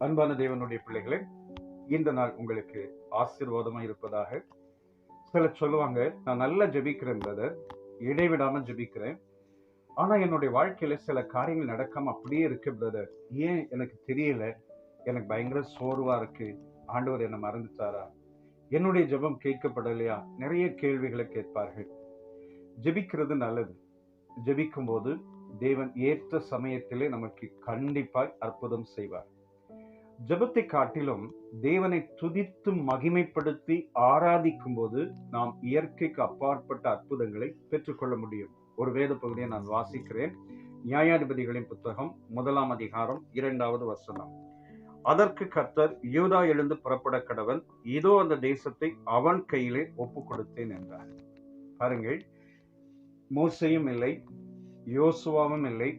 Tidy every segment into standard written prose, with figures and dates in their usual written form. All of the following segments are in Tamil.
அன்பான தேவனுடைய பிள்ளைகளே, இந்த நாள் உங்களுக்கு ஆசீர்வாதமா இருப்பதாக. சிலர் சொல்லுவாங்க, நான் நல்லா ஜெபிக்கிறேன் பிரதர், இடைவிடாம ஜெபிக்கிறேன், ஆனா என்னுடைய வாழ்க்கையில சில காரியங்கள் நடக்காம அப்படியே இருக்கு பிரதர். ஏன் எனக்கு தெரியல, எனக்கு பயங்கர சோர்வா இருக்கு, ஆண்டவர் என்ன மறந்துட்டாரா, என்னுடைய ஜெபம் கேட்கப்படலையா, நிறைய கேள்விகளை கேட்பார்கள். ஜெபிக்கிறது நல்லது. ஜெபிக்கும் போது தேவன் ஏற்ற சமயத்திலே நமக்கு கண்டிப்பாய் அற்புதம் செய்வார். ஜெபத்தை காட்டிலும் தேவனை துதித்து மகிமைப்படுத்தி ஆராதிக்கும் போது நாம் இயற்கைக்கு அப்பாற்பட்ட அற்புதங்களை பெற்றுக்கொள்ள முடியும். ஒரு வேத பகுதியை நான் வாசிக்கிறேன். நியாயாதிபதிகளின் புத்தகம் 1 அதிகாரம் 2வது வசனம். அதற்கு கர்த்தர், யூதா எழுந்து புறப்பட கடவன், இதோ அந்த தேசத்தை அவன் கையிலே ஒப்பு கொடுத்தேன் என்றார். பாருங்கள், மோசேயும் இல்லை, யோசுவாவும் இல்லை,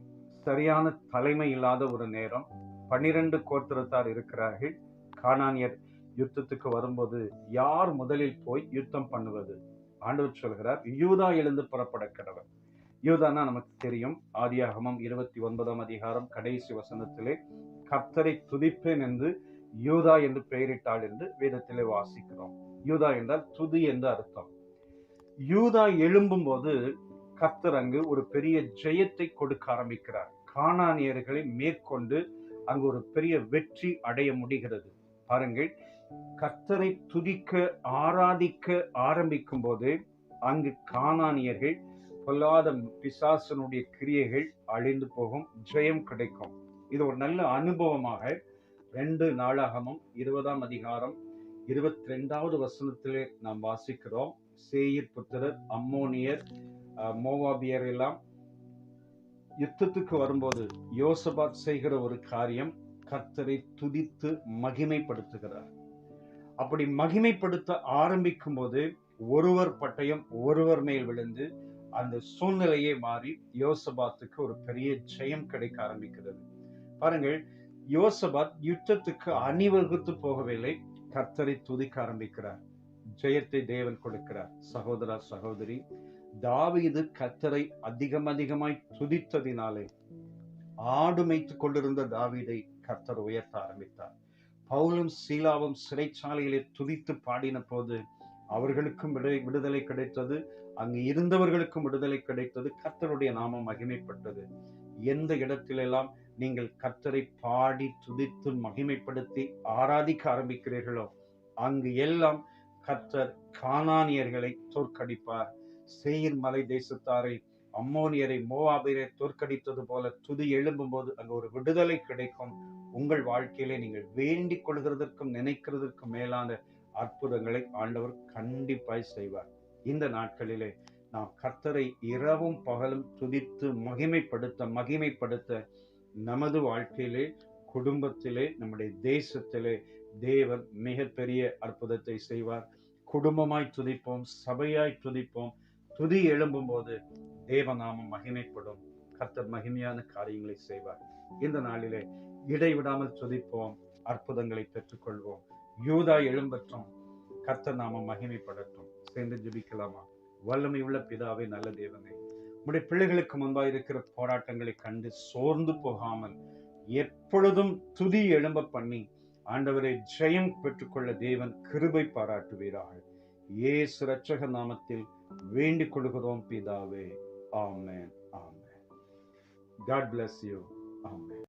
சரியான தலைமை இல்லாத ஒரு நேரம். 12 கோத்திரத்தார் இருக்கிறார்கள். கானானியர் யுத்தத்துக்கு வரும்போது யார் முதலில் போய் யுத்தம் பண்ணுவது? ஆண்டவர் சொல்கிறார், யூதா எழுந்து புறப்பட கடவன். யூதானா நமக்கு தெரியும். ஆதியாகமம் 29 அதிகாரம் கடைசி வசனத்திலே கர்த்தரை துதிப்பேன் என்று யூதா என்று பெயரிட்டாள் என்று வேதத்திலே வாசிக்கிறோம். யூதா என்றால் துதி என்று அர்த்தம். யூதா எழும்பும் போது கர்த்தர் அங்கு ஒரு பெரிய ஜெயத்தை கொடுக்க ஆரம்பிக்கிறார். கானானியர்களை மேற்கொண்டு அங்கு ஒரு பெரிய வெற்றி அடைய முடிகிறது. பாருங்கள், கர்த்தரை துதிக்க ஆராதிக்க ஆரம்பிக்கும் போது அங்கு கானானியர்கள், பொல்லாத பிசாசனுடைய கிரியைகள் அழிந்து போகும், ஜெயம் கிடைக்கும். இது ஒரு நல்ல அனுபவமாக 2 நாளாகமம் 20 அதிகாரம் 22வது வசனத்திலே நாம் வாசிக்கிறோம். சேயீர் புத்திரர், அம்மோனியர், மோவாபியர் எல்லாம் யுத்தத்துக்கு வரும்போது யோசபாத் செய்கிற ஒரு காரியம், கர்த்தரை துதித்து மகிமைப்படுத்துகிறார். அப்படி மகிமைப்படுத்த ஆரம்பிக்கும் போது ஒருவர் பட்டயம் ஒருவர் மேல் விழுந்து அந்த சூழ்நிலையே மாறி யோசபாத்துக்கு ஒரு பெரிய ஜெயம் கிடைக்க ஆரம்பிக்கிறது. பாருங்கள், யோசபாத் யுத்தத்துக்கு அணிவகுத்து போகவில்லை, கர்த்தரை துதிக்க ஆரம்பிக்கிறார். ஜெயத்தை தேவன் கொடுக்கிறார். சகோதரா சகோதரி, தாவீது கர்த்தரை அதிகமாய் துதித்ததினாலே ஆடு மேய்த்து கொண்டிருந்த தாவீதை கர்த்தர் உயர்த்த ஆரம்பித்தார். பவுலும் சீலாவும் சிறைச்சாலையிலே துதித்து பாடின போது அவர்களுக்கும் விடுதலை கிடைத்தது, அங்கு இருந்தவர்களுக்கும் விடுதலை கிடைத்தது. கர்த்தருடைய நாமம் மகிமைப்பட்டது. எந்த இடத்திலெல்லாம் நீங்கள் கர்த்தரை பாடி துதித்து மகிமைப்படுத்தி ஆராதிக்க ஆரம்பிக்கிறீர்களோ அங்கு எல்லாம் கர்த்தர் கானானியர்களை தோற்கடிப்பார். சேயீர் மலை தேசத்தாரை, அம்மோனியரை, மோவாபியரை தோற்கடித்தது போல துதி எழும்பும் போது அங்கு ஒரு விடுதலை கிடைக்கும். உங்கள் வாழ்க்கையிலே நீங்கள் வேண்டிக் கொள்கிறதற்கும் நினைக்கிறதற்கும் மேலான அற்புதங்களை ஆண்டவர் கண்டிப்பாய் செய்வார். இந்த நாட்களிலே நாம் கர்த்தரை இரவும் பகலும் துதித்து மகிமைப்படுத்த நமது வாழ்க்கையிலே, குடும்பத்திலே, நம்முடைய தேசத்திலே தேவன் மிகப்பெரிய அற்புதத்தை செய்வார். குடும்பமாய் துதிப்போம், சபையாய் துதிப்போம். துதி எழும்பும் போது தேவநாமம் மகிமைப்படும். கர்த்தர் மகிமையான காரியங்களை செய்வார். இந்த நாளிலே இடைவிடாமல் துதிப்போம், அற்புதங்களை பெற்றுக்கொள்வோம். யூதா எழும்பற்றும், கர்த்தர் நாமம் மகிமைப்படட்டும். சேர்ந்து ஜெபிக்கலாமா? வல்லமை உள்ள பிதாவே, நல்ல தேவனே, உம்முடைய பிள்ளைகளுக்கு முன்பாக இருக்கிற போராட்டங்களை கண்டு சோர்ந்து போகாமல் எப்பொழுதும் துதி எழும்ப பண்ணி ஆண்டவரை ஜெயம் பெற்றுக்கொள்ள தேவன் கிருபை பாராட்டுவீராக. இயேசு இரட்சக நாமத்தில் வேண்டிக் கொள்கிறோம் பிதாவே. ஆமென், ஆமென். God bless you. Amen.